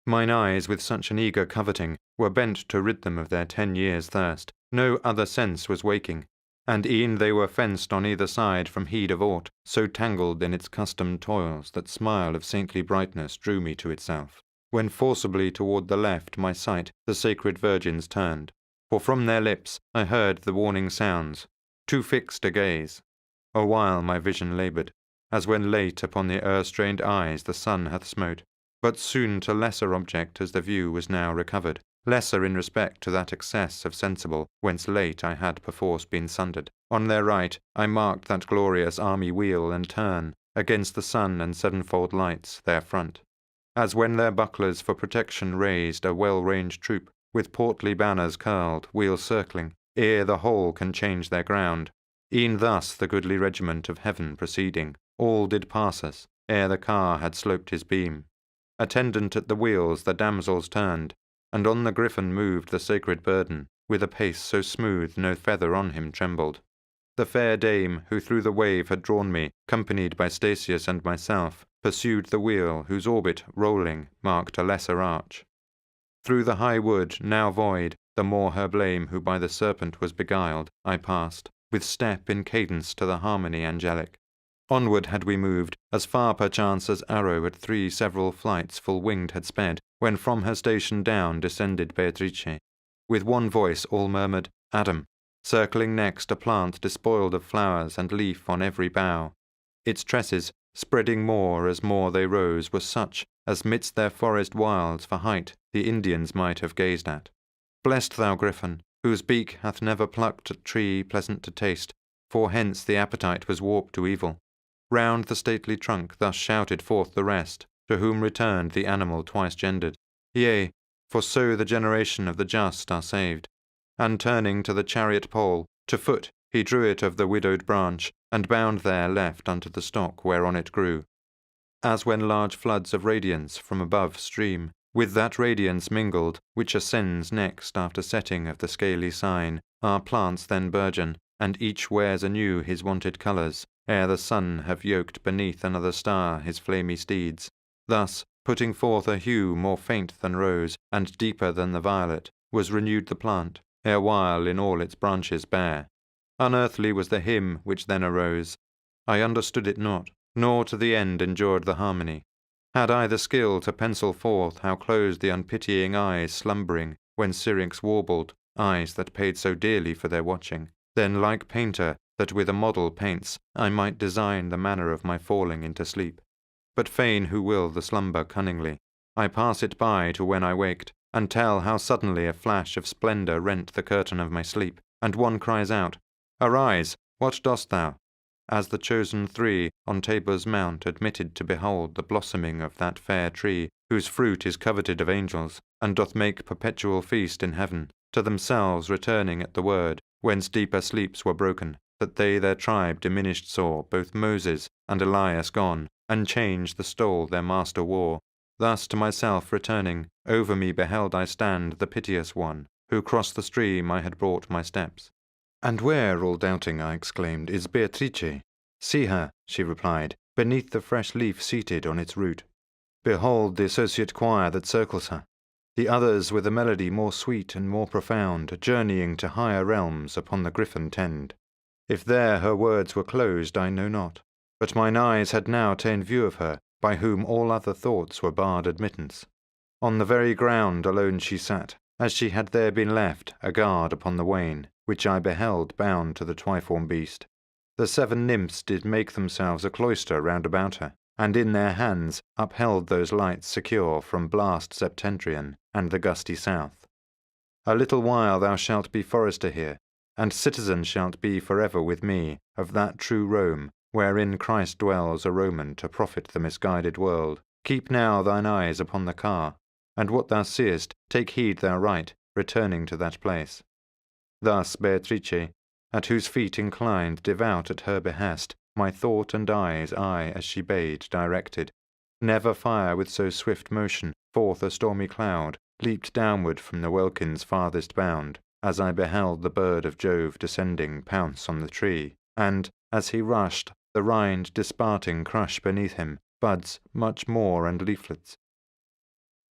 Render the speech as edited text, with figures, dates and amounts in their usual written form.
Mine eyes, with such an eager coveting, were bent to rid them of their 10 years' thirst. No other sense was waking, and e'en they were fenced on either side from heed of aught, so tangled in its customed toils that smile of saintly brightness drew me to itself. When forcibly toward the left my sight the sacred virgins turned, for from their lips I heard the warning sounds, too fixed a gaze. A while my vision laboured, as when late upon the err-strained eyes the sun hath smote, but soon to lesser object as the view was now recovered, lesser in respect to that excess of sensible, whence late I had perforce been sundered. On their right I marked that glorious army wheel and turn, against the sun and sevenfold lights, their front. As when their bucklers for protection raised a well-ranged troop, with portly banners curled, wheels circling, ere the whole can change their ground. E'en thus the goodly regiment of heaven proceeding, all did pass us, ere the car had sloped his beam. Attendant at the wheels the damsels turned, and on the griffin moved the sacred burden, with a pace so smooth no feather on him trembled. The fair dame, who through the wave had drawn me, companied by Statius and myself, pursued the wheel, whose orbit, rolling, marked a lesser arch. Through the high wood, now void, the more her blame who by the serpent was beguiled, I passed, with step in cadence to the harmony angelic. Onward had we moved, as far perchance as arrow at 3 several flights full-winged had sped, when from her station down descended Beatrice. With one voice all murmured, Adam, circling next a plant despoiled of flowers and leaf on every bough. Its tresses, spreading more as more they rose, were such as midst their forest wilds for height the Indians might have gazed at. Blessed thou griffin, whose beak hath never plucked a tree pleasant to taste, for hence the appetite was warped to evil. Round the stately trunk thus shouted forth the rest, to whom returned the animal twice gendered. Yea, for so the generation of the just are saved. And turning to the chariot pole, to foot he drew it of the widowed branch, and bound there left unto the stock whereon it grew. As when large floods of radiance from above stream, with that radiance mingled, which ascends next after setting of the scaly sign, our plants then burgeon, and each wears anew his wonted colours, ere the sun have yoked beneath another star his flamy steeds. Thus, putting forth a hue more faint than rose, and deeper than the violet, was renewed the plant, erewhile in all its branches bare. Unearthly was the hymn which then arose. I understood it not, nor to the end endured the harmony. Had I the skill to pencil forth how closed the unpitying eyes slumbering, when Syrinx warbled, eyes that paid so dearly for their watching, then like painter, that with a model paints, I might design the manner of my falling into sleep. But fain who will the slumber cunningly, I pass it by to when I waked, and tell how suddenly a flash of splendour rent the curtain of my sleep, and one cries out, Arise, what dost thou? As the chosen 3 on Tabor's mount admitted to behold the blossoming of that fair tree, whose fruit is coveted of angels, and doth make perpetual feast in heaven, to themselves returning at the word, whence deeper sleeps were broken, that they their tribe diminished saw, both Moses and Elias gone, and changed the stole their master wore. Thus to myself returning, over me beheld I stand the piteous one, who crossed the stream I had brought my steps. And where, all doubting, I exclaimed, is Beatrice? See her, she replied, beneath the fresh leaf seated on its root. Behold the associate choir that circles her, the others with a melody more sweet and more profound, journeying to higher realms upon the griffin tend. If there her words were closed, I know not, but mine eyes had now ta'en view of her, by whom all other thoughts were barred admittance. On the very ground alone she sat, as she had there been left, a guard upon the wain, which I beheld bound to the twiform beast. The 7 nymphs did make themselves a cloister round about her, and in their hands upheld those lights secure from blast septentrion and the gusty south. A little while thou shalt be forester here, and citizen shalt be forever with me of that true Rome, wherein Christ dwells a Roman to profit the misguided world. Keep now thine eyes upon the car, and what thou seest, take heed thou write, returning to that place. Thus Beatrice, at whose feet inclined, devout at her behest, my thought and eyes I, as she bade, directed. Never fire with so swift motion, forth a stormy cloud, leaped downward from the welkin's farthest bound, as I beheld the bird of Jove descending pounce on the tree, and, as he rushed, the rind disparting crush beneath him, buds much more and leaflets,